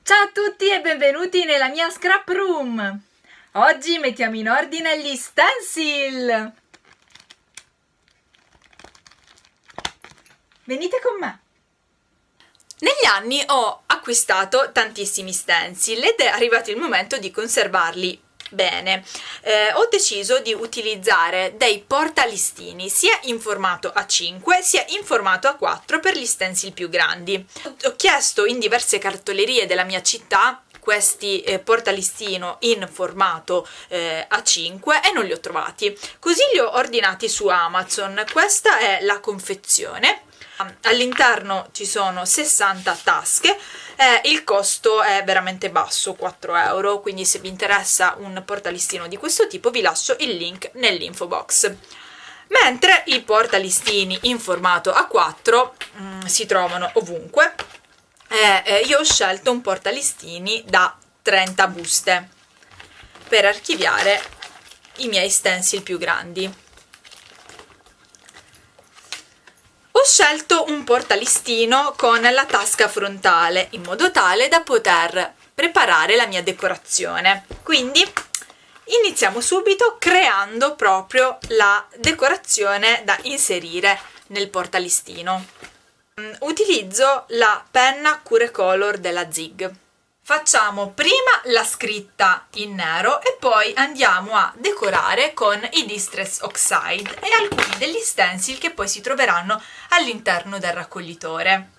Ciao a tutti e benvenuti nella mia scrap room! Oggi mettiamo in ordine gli stencil! Venite con me! Negli anni ho acquistato tantissimi stencil ed è arrivato il momento di conservarli bene. Ho deciso di utilizzare dei portalistini sia in formato A5 sia in formato A4 per gli stencil più grandi. Ho chiesto in diverse cartolerie della mia città questi portalistino in formato A5 e non li ho trovati, così li ho ordinati su Amazon. Questa è la confezione. All'interno ci sono 60 tasche e il costo è veramente basso, 4 euro, quindi se vi interessa un portalistino di questo tipo vi lascio il link nell'info box. Mentre i portalistini in formato A4 si trovano ovunque, io ho scelto un portalistini da 30 buste per archiviare i miei stencil più grandi. Ho scelto un portalistino con la tasca frontale in modo tale da poter preparare la mia decorazione. Quindi iniziamo subito creando proprio la decorazione da inserire nel portalistino. Utilizzo la penna Curecolor della Zig. Facciamo prima la scritta in nero e poi andiamo a decorare con i Distress Oxide e alcuni degli stencil che poi si troveranno all'interno del raccoglitore.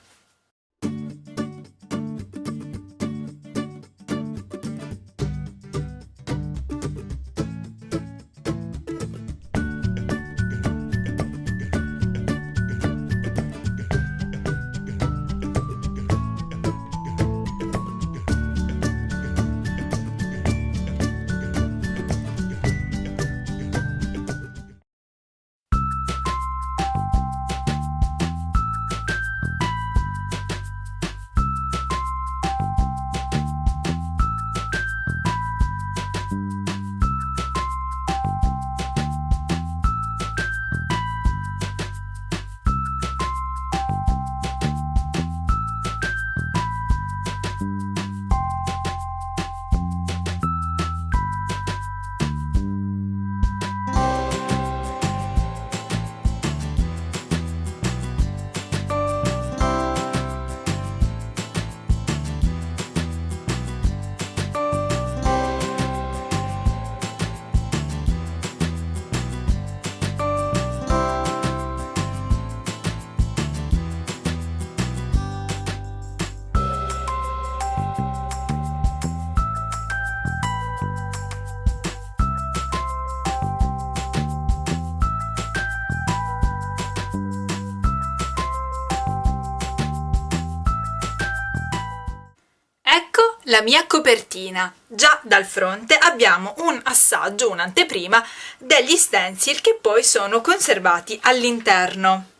Ecco la mia copertina. Già dal fronte abbiamo un assaggio, un'anteprima degli stencil che poi sono conservati all'interno.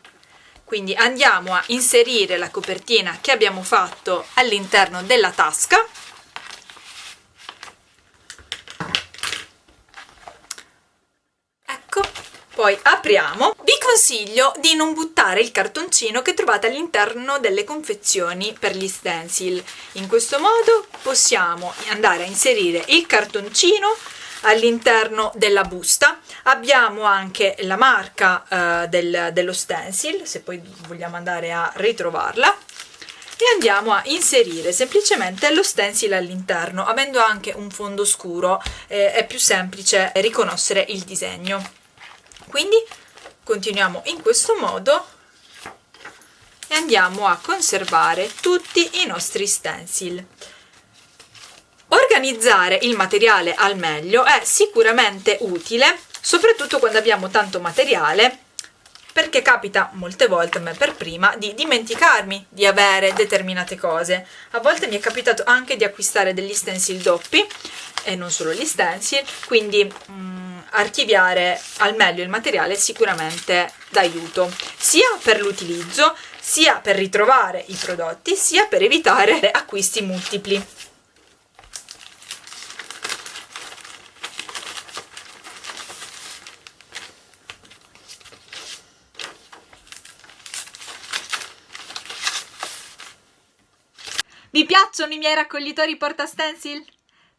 Quindi andiamo a inserire la copertina che abbiamo fatto all'interno della tasca. Ecco, poi apriamo. Vi consiglio di non buttare il cartoncino che trovate all'interno delle confezioni per gli stencil. In questo modo possiamo andare a inserire il cartoncino all'interno della busta. Abbiamo anche la marca dello stencil, se poi vogliamo andare a ritrovarla, e andiamo a inserire semplicemente lo stencil all'interno. Avendo anche un fondo scuro è più semplice riconoscere il disegno. Quindi continuiamo in questo modo e andiamo a conservare tutti i nostri stencil. Organizzare il materiale al meglio è sicuramente utile, soprattutto quando abbiamo tanto materiale, perché capita molte volte, a me per prima, di dimenticarmi di avere determinate cose. A volte mi è capitato anche di acquistare degli stencil doppi e non solo gli stencil, quindi archiviare al meglio il materiale sicuramente d'aiuto, sia per l'utilizzo, sia per ritrovare i prodotti, sia per evitare acquisti multipli. Vi piacciono piacciono i miei raccoglitori porta stencil?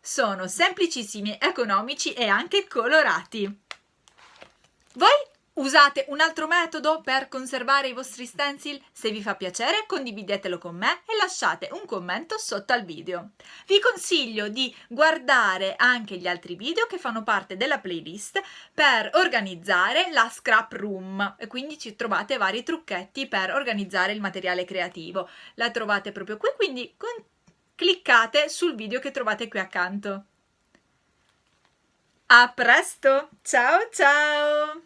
Sono semplicissimi, economici e anche colorati. Voi usate un altro metodo per conservare i vostri stencil? Se vi fa piacere, condividetelo con me e lasciate un commento sotto al video. Vi consiglio di guardare anche gli altri video che fanno parte della playlist per organizzare la scrap room, e quindi ci trovate vari trucchetti per organizzare il materiale creativo. La trovate proprio qui, quindi cliccate sul video che trovate qui accanto. A presto, ciao ciao!